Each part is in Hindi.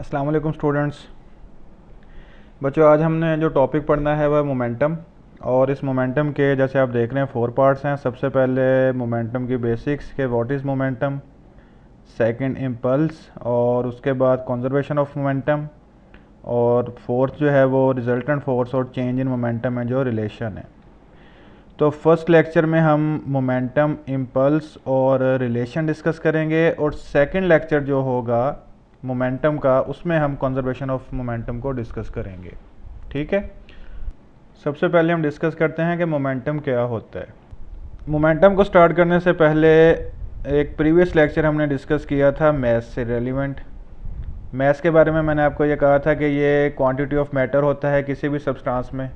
अस्सलाम वालेकुम स्टूडेंट्स। बच्चों, आज हमने जो टॉपिक पढ़ना है वह मोमेंटम। और इस मोमेंटम के जैसे आप देख रहे हैं 4 पार्ट्स हैं। सबसे पहले मोमेंटम की बेसिक्स के what is momentum, second impulse, और उसके बाद कंजर्वेशन ऑफ मोमेंटम, और फोर्थ जो है वो रिजल्टेंट फोर्स और चेंज इन मोमेंटम में जो रिलेशन है। तो फर्स्ट लेक्चर में हम मोमेंटम, इम्पल्स और रिलेशन डिस्कस करेंगे, और सेकंड लेक्चर जो होगा मोमेंटम का उसमें हम कंजर्वेशन ऑफ मोमेंटम को डिस्कस करेंगे। ठीक है, सबसे पहले हम डिस्कस करते हैं कि मोमेंटम क्या होता है। मोमेंटम को स्टार्ट करने से पहले एक प्रीवियस लेक्चर हमने डिस्कस किया था मैथ से रेलिवेंट। मैथ के बारे में मैंने आपको ये कहा था कि ये क्वांटिटी ऑफ मैटर होता है किसी भी सब्सटेंस में।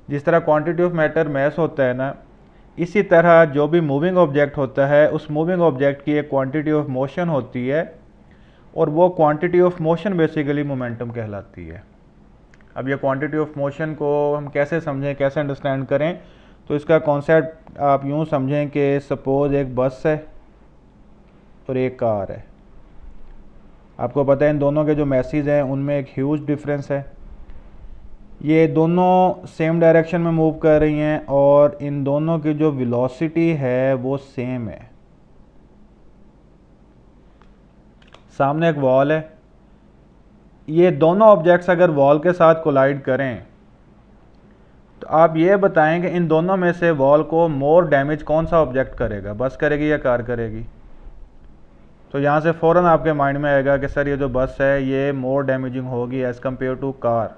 जिस तरह क्वांटिटी ऑफ मैटर मैस होता है ना, इसी तरह जो भी मूविंग ऑब्जेक्ट होता है उस मूविंग ऑब्जेक्ट की एक क्वांटिटी ऑफ मोशन होती है, और वो quantity of motion basically momentum कहलाती है। अब ये क्वांटिटी ऑफ मोशन को हम कैसे समझें, कैसे अंडरस्टैंड करें, तो इसका कॉन्सेप्ट आप यूँ समझें कि सपोज़ एक बस है और एक कार है। आपको पता है इन दोनों के जो मैसेज हैं उनमें एक ह्यूज डिफरेंस है। ये दोनों सेम डायरेक्शन में मूव कर रही हैं और इन दोनों की जो वेलोसिटी है वो सेम है। सामने एक वॉल है, ये दोनों ऑब्जेक्ट्स अगर वॉल के साथ कोलाइड करें तो आप ये बताएं कि इन दोनों में से वॉल को मोर डैमेज कौन सा ऑब्जेक्ट करेगा, बस करेगी या कार करेगी। तो यहाँ से फ़ौरन आपके माइंड में आएगा कि सर ये जो बस है ये मोर डैमेजिंग होगी एज़ कम्पेयर टू कार।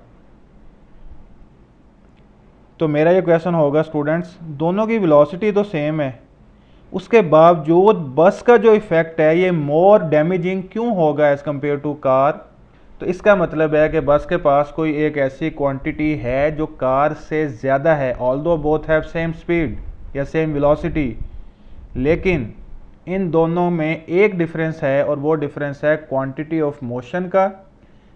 तो मेरा ये क्वेश्चन होगा स्टूडेंट्स, दोनों की वेलोसिटी तो सेम है, उसके बावजूद बस का जो इफ़ेक्ट है ये मोर डैमेजिंग क्यों होगा एज़ कम्पेयर टू कार। तो इसका मतलब है कि बस के पास कोई एक ऐसी क्वांटिटी है जो कार से ज़्यादा है, although both have same speed या सेम वेलोसिटी, लेकिन इन दोनों में एक डिफरेंस है और वो डिफरेंस है क्वांटिटी ऑफ मोशन का।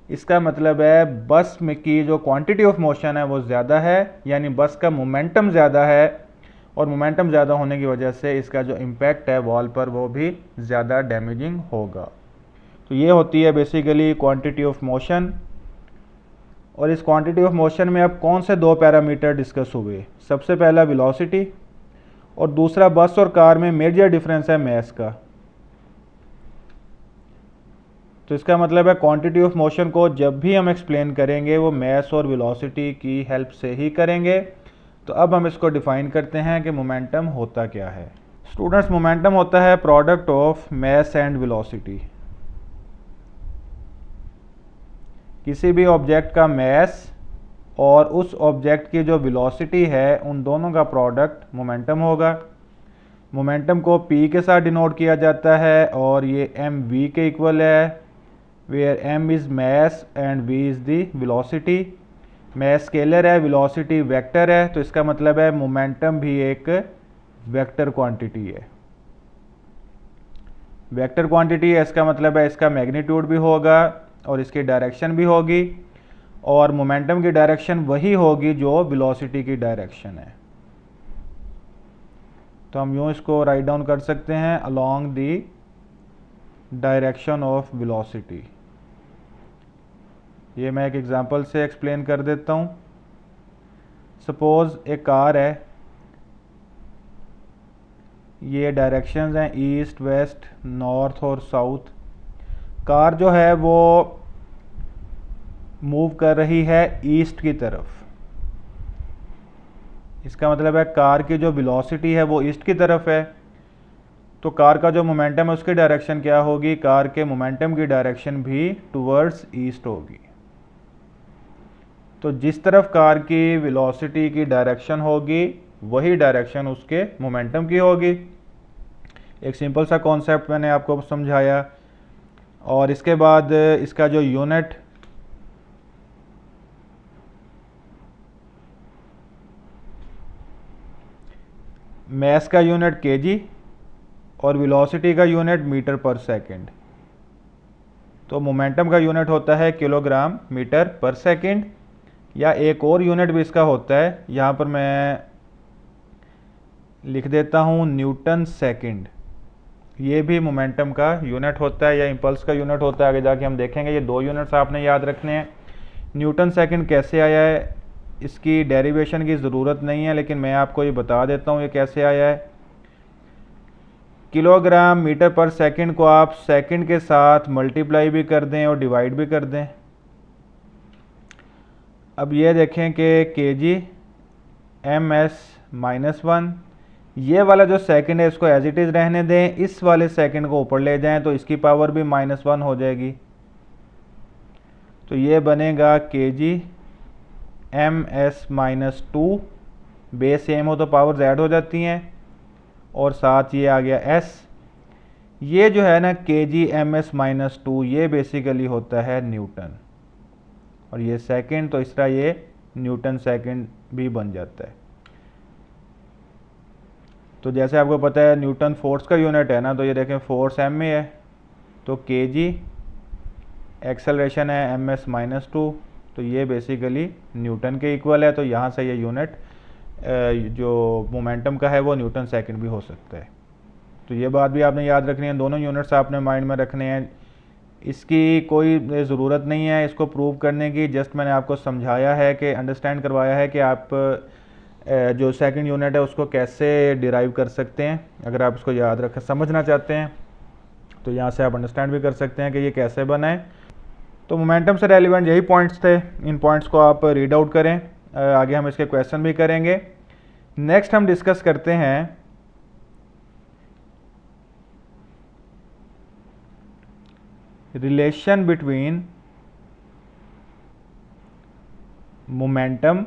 इसका मतलब है बस में की जो क्वांटिटी ऑफ मोशन है वो ज़्यादा है, यानी बस का मोमेंटम ज़्यादा है, और मोमेंटम ज़्यादा होने की वजह से इसका जो इम्पैक्ट है वॉल पर वो भी ज़्यादा डैमेजिंग होगा। तो ये होती है बेसिकली क्वांटिटी ऑफ मोशन। और इस क्वांटिटी ऑफ मोशन में अब कौन से दो पैरामीटर डिस्कस हुए, सबसे पहला वेलोसिटी और दूसरा बस और कार में मेजर डिफरेंस है मैस का। तो इसका मतलब है क्वांटिटी ऑफ मोशन को जब भी हम एक्सप्लेन करेंगे वो मैस और वेलोसिटी की हेल्प से ही करेंगे। तो अब हम इसको डिफाइन करते हैं कि मोमेंटम होता क्या है। स्टूडेंट्स, मोमेंटम होता है product of mass and velocity. किसी भी ऑब्जेक्ट का मैस और उस ऑब्जेक्ट की जो वेलोसिटी है उन दोनों का प्रोडक्ट मोमेंटम होगा। मोमेंटम को p के साथ डिनोट किया जाता है और ये mv के इक्वल है, where m is mass and v is the velocity. Mass scalar है, वेलोसिटी वेक्टर है, तो इसका मतलब है मोमेंटम भी एक वेक्टर क्वांटिटी है। वेक्टर क्वांटिटी है, इसका मतलब है इसका मैग्नीट्यूड भी होगा और इसकी डायरेक्शन भी होगी, और मोमेंटम की डायरेक्शन वही होगी जो वेलोसिटी की डायरेक्शन है। तो हम यूँ इसको राइट डाउन कर सकते हैं along the direction of velocity. ये मैं एक एग्जांपल से एक्सप्लेन कर देता हूँ। सपोज़ एक कार है, ये डायरेक्शंस हैं ईस्ट, वेस्ट, नॉर्थ और साउथ। कार जो है वो मूव कर रही है ईस्ट की तरफ। इसका मतलब है कार की जो वेलोसिटी है वो ईस्ट की तरफ है, तो कार का जो मोमेंटम है उसकी डायरेक्शन क्या होगी, कार के मोमेंटम की डायरेक्शन भी टुवर्ड्स ईस्ट होगी। तो जिस तरफ कार की वेलोसिटी की डायरेक्शन होगी वही डायरेक्शन उसके मोमेंटम की होगी। एक सिंपल सा कॉन्सेप्ट मैंने आपको समझाया। और इसके बाद इसका जो यूनिट मैस का यूनिट केजी और वेलोसिटी का यूनिट मीटर पर सेकंड। तो मोमेंटम का यूनिट होता है किलोग्राम मीटर पर सेकंड, या एक और यूनिट भी इसका होता है, यहाँ पर मैं लिख देता हूँ न्यूटन सेकंड। ये भी मोमेंटम का यूनिट होता है या इम्पल्स का यूनिट होता है। आगे जाके हम देखेंगे। ये 2 यूनिट्स आपने याद रखने हैं। न्यूटन सेकंड कैसे आया है, इसकी डेरिवेशन की ज़रूरत नहीं है, लेकिन मैं आपको ये बता देता हूँ ये कैसे आया है। किलोग्राम मीटर पर सेकंड को आप सेकंड के साथ मल्टीप्लाई भी कर दें और डिवाइड भी कर दें। अब ये देखें कि केजी -1, ये वाला जो सेकंड है इसको एज इट इज़ रहने दें, इस वाले सेकंड को ऊपर ले जाएं तो इसकी पावर भी -1 हो जाएगी। तो ये बनेगा केजी -2, बेस सेम हो तो पावर ऐड हो जाती हैं, और साथ ये आ गया s। ये जो है ना केजी -2, ये बेसिकली होता है न्यूटन, और ये सेकंड, तो इस तरह ये न्यूटन सेकंड भी बन जाता है। तो जैसे आपको पता है न्यूटन फोर्स का यूनिट है ना, तो ये देखें फोर्स m में है, तो केजी एक्सेलरेशन है ms-2, तो ये बेसिकली न्यूटन के इक्वल है। तो यहाँ से ये यूनिट जो मोमेंटम का है वो न्यूटन सेकंड भी हो सकता है। तो ये बात भी आपने याद रखनी है, दोनों यूनिट्स आपने माइंड में रखने हैं। इसकी कोई ज़रूरत नहीं है इसको प्रूव करने की, जस्ट मैंने आपको समझाया है कि अंडरस्टैंड करवाया है कि आप जो सेकंड यूनिट है उसको कैसे डिराइव कर सकते हैं। अगर आप इसको याद रख समझना चाहते हैं तो यहाँ से आप अंडरस्टैंड भी कर सकते हैं कि ये कैसे बना है। तो मोमेंटम से रेलिवेंट यही पॉइंट्स थे, इन पॉइंट्स को आप रीड आउट करें। आगे हम इसके क्वेश्चन भी करेंगे। नेक्स्ट हम डिस्कस करते हैं relation between momentum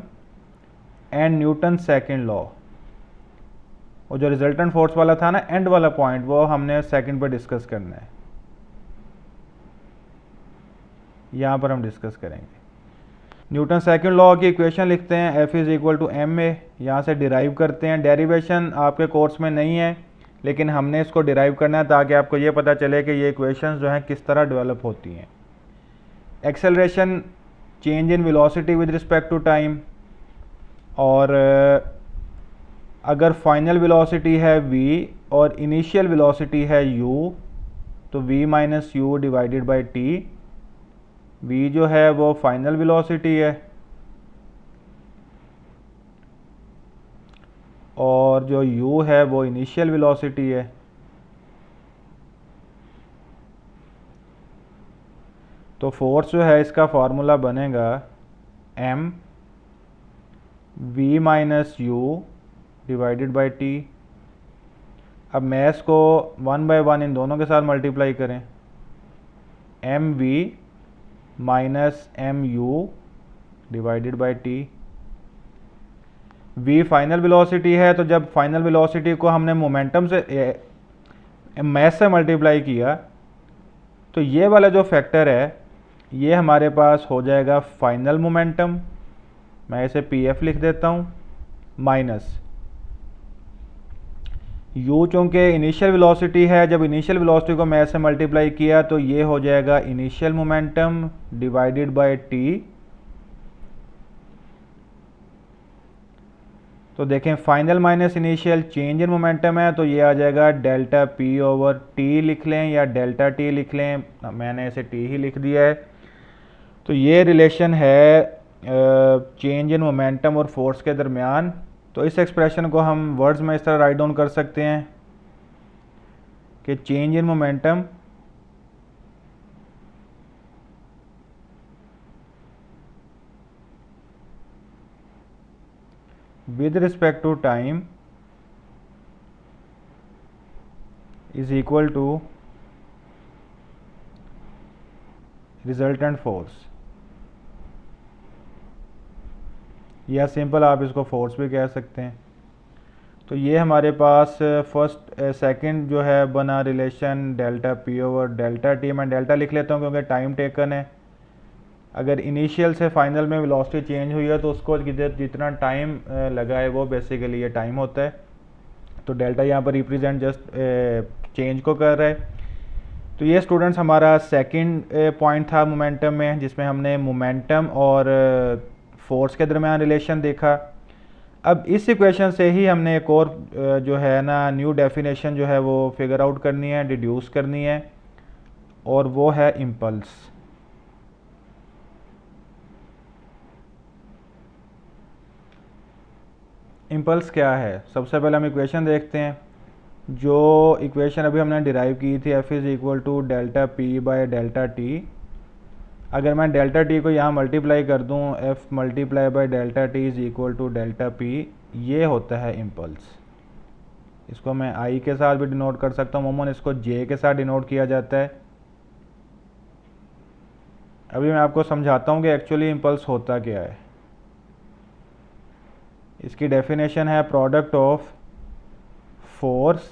and Newton second law. और जो रिजल्टेंट फोर्स वाला था ना एंड वाला पॉइंट, वो हमने सेकंड पर डिस्कस करना है, यहाँ पर हम डिस्कस करेंगे। न्यूटन सेकंड लॉ की इक्वेशन लिखते हैं, F = ma, यहाँ से डिराइव करते हैं। डेरिवेशन आपके कोर्स में नहीं है, लेकिन हमने इसको डिराइव करना है ताकि आपको ये पता चले कि ये इक्वेशंस जो हैं किस तरह डेवलप होती हैं। Acceleration change in velocity with respect to time, और अगर फाइनल वेलोसिटी है v और इनिशियल वेलोसिटी है u, तो v - u divided by t। v जो है वो फाइनल वेलोसिटी है, और जो u है वो इनिशियल वेलोसिटी है। तो फोर्स जो है इसका फार्मूला बनेगा m v - u divided by t। अब मैथ्स को 1 बाय 1 इन दोनों के साथ मल्टीप्लाई करें, mv - mu divided by t। v final velocity है, तो जब फाइनल वेलोसिटी को हमने मोमेंटम से मैथ से मल्टीप्लाई किया, तो ये वाला जो फैक्टर है ये हमारे पास हो जाएगा फाइनल मोमेंटम, मैं इसे pf लिख देता हूँ, माइनस u चूँकि इनिशियल वेलोसिटी है, जब इनिशियल वेलोसिटी को मैथ से मल्टीप्लाई किया तो ये हो जाएगा initial momentum divided by t। तो देखें final minus initial change in momentum है, तो ये आ जाएगा डेल्टा p/t लिख लें या डेल्टा t लिख लें, मैंने इसे t ही लिख दिया है। तो ये रिलेशन है चेंज इन मोमेंटम और फोर्स के दरमियान। तो इस एक्सप्रेशन को हम वर्ड्स में इस तरह राइट डाउन कर सकते हैं कि change in momentum with respect to time is equal to resultant force, या सिंपल आप इसको फोर्स भी कह सकते हैं। तो ये हमारे पास फर्स्ट सेकंड जो है बना रिलेशन डेल्टा p/डेल्टा t। मैं डेल्टा लिख लेता हूँ क्योंकि टाइम टेकन है। अगर इनिशियल से फाइनल में वेलोसिटी चेंज हुई है तो उसको जितना टाइम लगा है वो बेसिकली ये टाइम होता है। तो डेल्टा यहाँ पर रिप्रेजेंट जस्ट चेंज को कर रहा है। तो ये स्टूडेंट्स हमारा सेकंड पॉइंट था मोमेंटम में, जिसमें हमने मोमेंटम और फोर्स के दरमियान रिलेशन देखा। अब इस इक्वेशन से ही हमने एक और जो है ना न्यू डेफिनेशन जो है वो फिगर आउट करनी है, डिड्यूस करनी है, और वो है इम्पल्स। इम्पल्स क्या है? सबसे पहले हम इक्वेशन देखते हैं। जो इक्वेशन अभी हमने डिराइव की थी, F is equal to delta P by delta T. अगर मैं डेल्टा टी को यहाँ मल्टीप्लाई कर दूँ, F multiply by delta T is equal to delta P, ये होता है इम्पल्स। इसको मैं आई के साथ भी डिनोट कर सकता हूँ, अमूमन इसको जे के साथ डिनोट किया जाता है। अभी मैं आपको समझाता हूँ कि एक्चुअली इम्पल्स होता क्या है। इसकी डेफिनेशन है product of force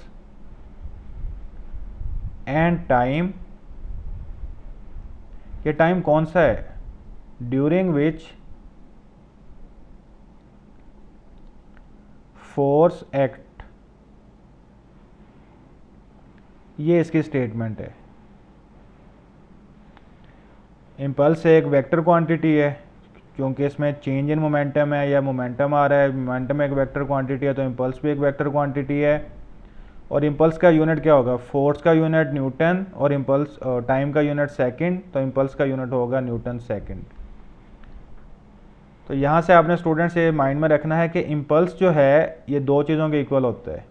and time. ये टाइम कौन सा है? During which force act. ये इसकी स्टेटमेंट है। इम्पल्स एक वेक्टर क्वांटिटी है, क्योंकि इसमें चेंज इन मोमेंटम है या मोमेंटम आ रहा है। मोमेंटम एक वेक्टर क्वांटिटी है, तो इम्पल्स भी एक वेक्टर क्वांटिटी है। और इम्पल्स का यूनिट क्या होगा? फोर्स का यूनिट न्यूटन, और इम्पल्स टाइम का यूनिट सेकंड, तो इम्पल्स का यूनिट होगा न्यूटन सेकंड। तो यहाँ से आपने स्टूडेंट्स ये माइंड में रखना है कि इम्पल्स जो है ये दो चीज़ों के इक्वल होता है।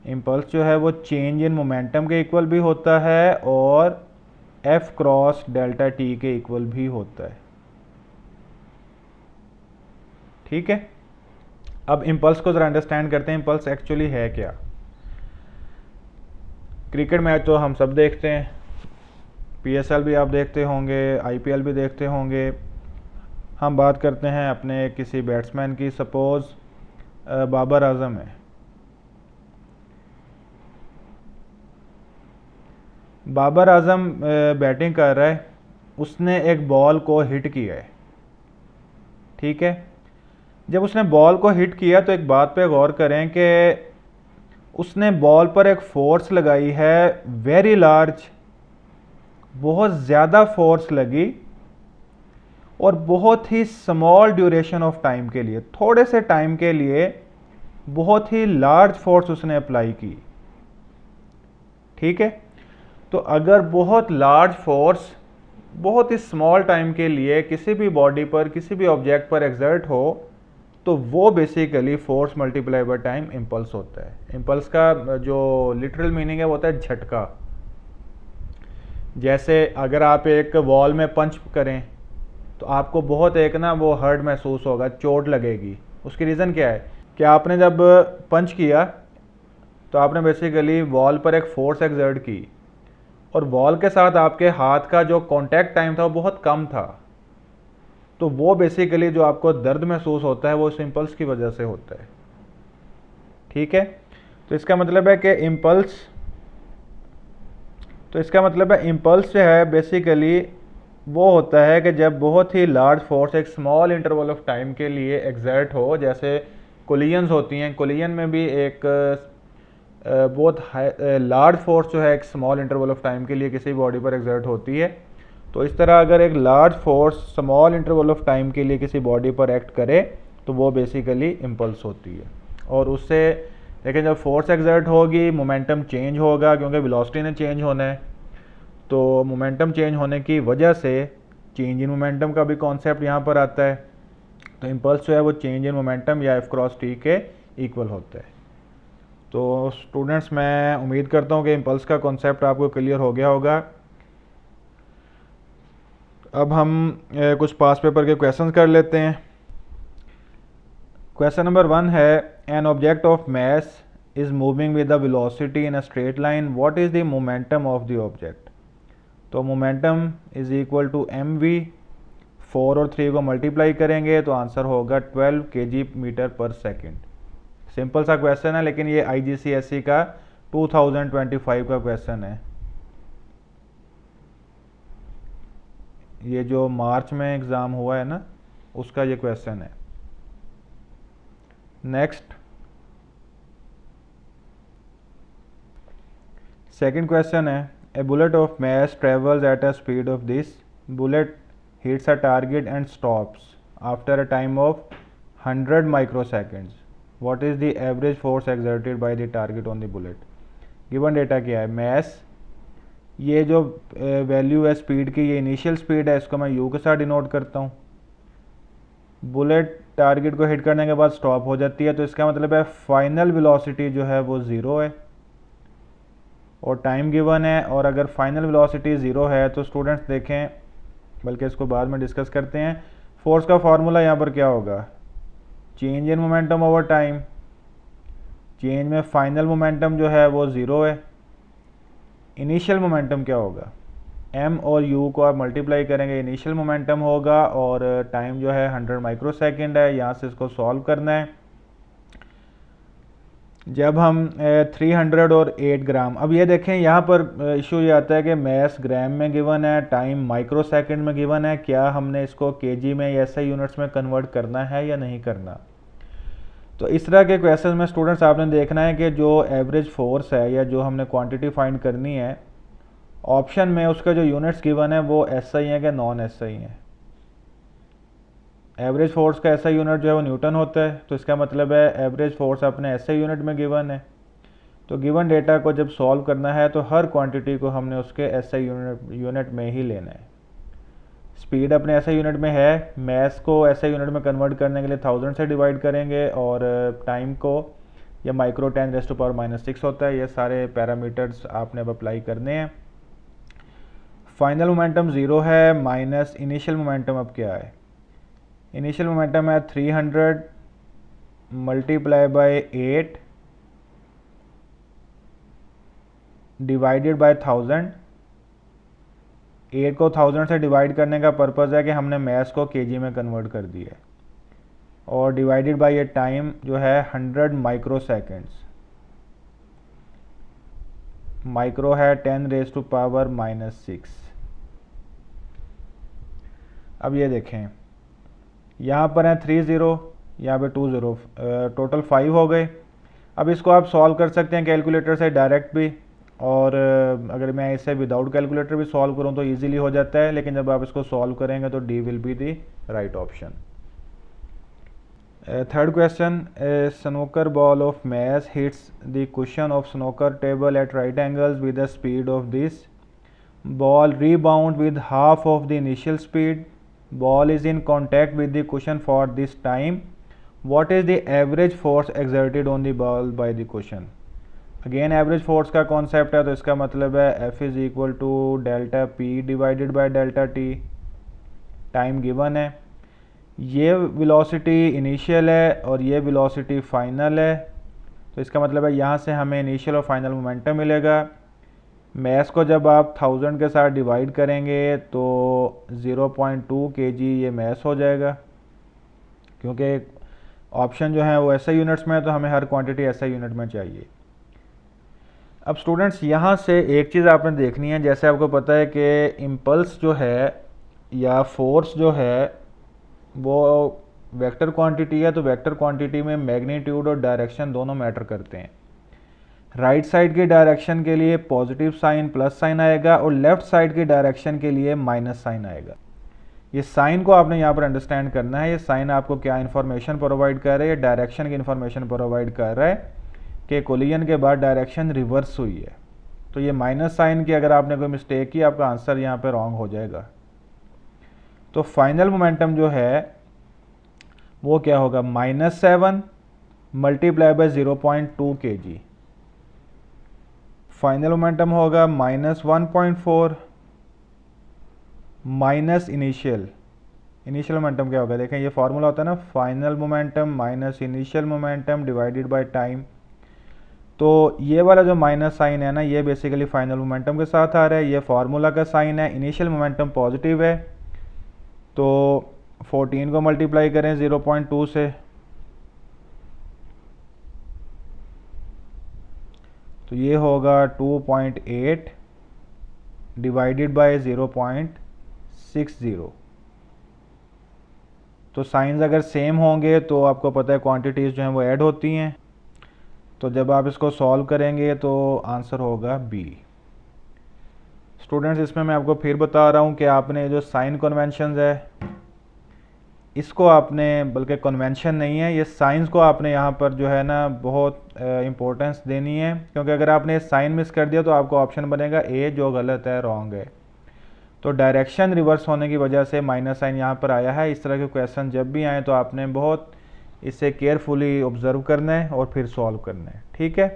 इम्पल्स जो है वो चेंज इन मोमेंटम के इक्वल भी होता है, और एफ क्रॉस डेल्टा टी के इक्वल भी होता है। ठीक है, अब इम्पल्स को ज़रा अंडरस्टैंड करते हैं, इम्पल्स एक्चुअली है क्या। क्रिकेट मैच तो हम सब देखते हैं, पीएसएल भी आप देखते होंगे, आईपीएल भी देखते होंगे। हम बात करते हैं अपने किसी बैट्समैन की, सपोज़ बाबर आजम है। बाबर आजम बैटिंग कर रहा है, उसने एक बॉल को हिट किया है। ठीक है, जब उसने बॉल को हिट किया तो एक बात पे गौर करें कि उसने बॉल पर एक फोर्स लगाई है, वेरी लार्ज, बहुत ज़्यादा फोर्स लगी, और बहुत ही स्मॉल ड्यूरेशन ऑफ टाइम के लिए, थोड़े से टाइम के लिए बहुत ही लार्ज फोर्स उसने अप्लाई की। ठीक है, तो अगर बहुत लार्ज फोर्स बहुत ही स्मॉल टाइम के लिए किसी भी बॉडी पर, किसी भी ऑब्जेक्ट पर एक्सर्ट हो, तो वो basically force multiply by time impulse होता है। इम्पल्स का जो लिटरल मीनिंग है वो होता है झटका। जैसे अगर आप एक वॉल में पंच करें तो आपको बहुत एक ना वो हर्ट महसूस होगा, चोट लगेगी। उसकी रीज़न क्या है कि आपने जब पंच किया तो आपने बेसिकली वॉल पर एक फोर्स एक्सर्ट की, और वॉल के साथ आपके हाथ का जो कांटेक्ट टाइम था वो बहुत कम था। तो वो बेसिकली जो आपको दर्द महसूस होता है वो इस इम्पल्स की वजह से होता है। ठीक है, तो इसका मतलब है कि इम्पल्स जो है बेसिकली वो होता है कि जब बहुत ही लार्ज फोर्स एक स्मॉल इंटरवल ऑफ टाइम के लिए एक्सर्ट हो। जैसे कोलिजन्स होती हैं, कोलिजन में भी एक बहुत लार्ज फोर्स जो है एक स्मॉल इंटरवल ऑफ टाइम के लिए किसी बॉडी पर एक्सर्ट होती है। तो इस तरह अगर एक large force small interval of time के लिए किसी बॉडी पर एक्ट करे तो वो बेसिकली इम्पल्स होती है। और उससे लेकिन जब फोर्स एक्सर्ट होगी, मोमेंटम चेंज होगा, क्योंकि वेलोसिटी ने चेंज होना है। तो मोमेंटम चेंज होने की वजह से चेंज इन मोमेंटम का भी कॉन्सेप्ट यहाँ पर आता है। तो इम्पल्स जो है वो चेंज इन मोमेंटम या एफ क्रॉस टी के इक्वल होता है। तो स्टूडेंट्स, मैं उम्मीद करता हूँ कि इम्पल्स का कॉन्सेप्ट आपको क्लियर हो गया होगा। अब हम कुछ पास पेपर के क्वेश्चंस कर लेते हैं। क्वेश्चन नंबर 1 है, an object of mass is moving with the velocity in a straight line, what is the momentum of the object. तो momentum is equal to M V. 4 और 3 को मल्टीप्लाई करेंगे तो आंसर होगा 12 kg मीटर पर सेकेंड। सिंपल सा क्वेश्चन है, लेकिन ये IGCSE का 2025 का क्वेश्चन है। ये जो मार्च में एग्ज़ाम हुआ है ना, उसका ये क्वेश्चन है। नेक्स्ट, सेकंड क्वेश्चन है, a bullet of mass travels at a speed of this, bullet hits a target and stops after a time of 100 microseconds. What is the average force exerted by the target on the bullet? Given data क्या है? मैस, ये जो वैल्यू है स्पीड की, ये इनिशियल स्पीड है, इसको मैं यू के साथ डिनोट करता हूँ। बुलेट टारगेट को हिट करने के बाद स्टॉप हो जाती है, तो इसका मतलब है फाइनल वेलोसिटी जो है वो ज़ीरो है और टाइम गिवन है। और अगर फाइनल वेलोसिटी ज़ीरो है तो स्टूडेंट्स देखें, बल्कि इसको बाद में डिस्कस करते हैं, फोर्स का फार्मूला यहाँ पर क्या होगा? Change in momentum over time. Change में फाइनल मोमेंटम जो है वो ज़ीरो है। इनिशियल मोमेंटम क्या होगा? m और u को आप मल्टीप्लाई करेंगे, इनिशियल मोमेंटम होगा, और टाइम जो है 100 माइक्रोसेकंड है। यहाँ से इसको सॉल्व करना है। जब हम 300 और 8 ग्राम, अब ये देखें यहाँ पर इशू ये आता है कि मैस ग्राम में गिवन है, टाइम माइक्रोसेकंड में गिवन है, क्या हमने इसको केजी में या SI यूनिट्स में कन्वर्ट करना है या नहीं करना? तो इस तरह के क्वेश्चन में स्टूडेंट्स आपने देखना है कि जो एवरेज फोर्स है या जो हमने क्वांटिटी फाइंड करनी है, ऑप्शन में उसका जो यूनिट्स गिवन है वो SI हैं कि नॉन SI हैं। एवरेज फोर्स का SI यूनिट जो है वो न्यूटन होता है, तो इसका मतलब है एवरेज फोर्स अपने SI यूनिट में गिवन है। तो गिवन डेटा को जब सॉल्व करना है तो हर क्वांटिटी को हमने उसके SI यूनिट में ही लेना है। स्पीड अपने SI यूनिट में है, मैस को SI यूनिट में कन्वर्ट करने के लिए 1000 से डिवाइड करेंगे, और टाइम को या माइक्रो 10⁻⁻6 होता है। ये सारे पैरामीटर्स आपने अब अप्लाई करने हैं। फाइनल मोमेंटम ज़ीरो है, माइनस इनिशियल मोमेंटम अब क्या है? इनिशियल मोमेंटम है 300 मल्टीप्लाई बाय 8 डिवाइडेड बाय 1000। 8 को 1000 से डिवाइड करने का पर्पज़ है कि हमने मैस को केजी में कन्वर्ट कर दिया है, और डिवाइडेड बाय ये टाइम जो है 100 माइक्रोसेकंड्स। माइक्रो है 10⁻⁻6। अब ये देखें, यहाँ पर है 30, यहाँ पे 20, टोटल 5 हो गए। अब इसको आप सॉल्व कर सकते हैं कैलकुलेटर से डायरेक्ट भी, और अगर मैं इसे विदाउट कैलकुलेटर भी सॉल्व करूँ तो इजीली हो जाता है, लेकिन जब आप इसको सॉल्व करेंगे तो D will be the right option. Third question, snooker ball of mass hits the cushion of snooker table at right angles with the speed of this ball rebound with half of the initial speed. Ball is in contact with the cushion for this time. What is the average force exerted on the ball by the cushion? Again average force का कॉन्सेप्ट है, तो इसका मतलब है F is equal to delta P divided by delta T। Time given है, ये वेलोसिटी इनिशियल है और ये वेलोसिटी फाइनल है, तो इसका मतलब है यहाँ से हमें इनिशियल और फाइनल मोमेंटम मिलेगा। मैस को जब आप 1000 के साथ डिवाइड करेंगे तो 0.2 kg ये मैस हो जाएगा, क्योंकि ऑप्शन जो है वो SI यूनिट्स में है, तो हमें हर क्वांटिटी SI यूनिट में चाहिए। अब स्टूडेंट्स यहाँ से एक चीज़ आपने देखनी है, जैसे आपको पता है कि इम्पल्स जो है या फोर्स जो है वो वेक्टर क्वांटिटी है, तो वेक्टर क्वांटिटी में मैग्नीट्यूड और डायरेक्शन दोनों मैटर करते हैं। राइट साइड की डायरेक्शन के लिए पॉजिटिव साइन प्लस साइन आएगा, और लेफ्ट साइड की डायरेक्शन के लिए माइनस साइन आएगा। ये साइन को आपने यहाँ पर अंडरस्टैंड करना है। ये साइन आपको क्या इन्फॉर्मेशन प्रोवाइड कर रहा है? ये डायरेक्शन की इन्फॉर्मेशन प्रोवाइड कर रहा है कि कोलिजन के बाद डायरेक्शन रिवर्स हुई है। तो ये माइनस साइन की अगर आपने कोई मिस्टेक की, आपका आंसर यहाँ पर रॉन्ग हो जाएगा। तो फाइनल मोमेंटम जो है वो क्या होगा? -7 multiply by 0.2 kg। Final momentum होगा -1.4 माइनस इनिशियल। इनिशियल मोमेंटम क्या होगा? देखें, ये फार्मूला होता है ना, final momentum minus initial momentum divided by time. तो ये वाला जो माइनस साइन है ना, ये बेसिकली फाइनल मोमेंटम के साथ आ रहा है, ये फार्मूला का साइन है। इनिशियल मोमेंटम पॉजिटिव है, तो 14 को मल्टीप्लाई करें 0.2 से, तो ये होगा 2.8 डिवाइडेड बाय 0.60। तो साइंस अगर सेम होंगे तो आपको पता है क्वांटिटीज़ जो हैं वो ऐड होती हैं, तो जब आप इसको सॉल्व करेंगे तो आंसर होगा बी। स्टूडेंट्स, इसमें मैं आपको फिर बता रहा हूँ कि आपने जो साइन कन्वेंशंस है इसको आपने, बल्कि कन्वेंशन नहीं है, ये साइंस को आपने यहाँ पर जो है ना बहुत इम्पोर्टेंस देनी है, क्योंकि अगर आपने साइन मिस कर दिया तो आपको ऑप्शन बनेगा ए, जो गलत है, रॉन्ग है। तो डायरेक्शन रिवर्स होने की वजह से माइनस साइन यहाँ पर आया है। इस तरह के क्वेश्चन जब भी आए तो आपने बहुत इसे केयरफुली ऑब्जर्व करना है और फिर सॉल्व करना है, ठीक है।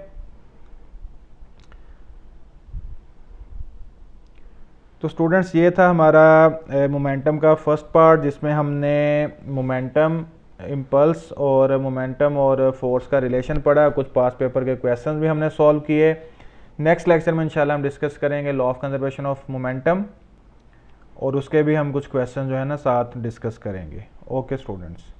तो स्टूडेंट्स, ये था हमारा मोमेंटम का फर्स्ट पार्ट, जिसमें हमने मोमेंटम, इम्पल्स और मोमेंटम और फोर्स का रिलेशन पढ़ा। कुछ पास पेपर के क्वेश्चंस भी हमने सॉल्व किए। नेक्स्ट लेक्चर में इंशाल्लाह हम डिस्कस करेंगे law of conservation of momentum, और उसके भी हम कुछ क्वेश्चन जो है ना साथ डिस्कस करेंगे। Okay students.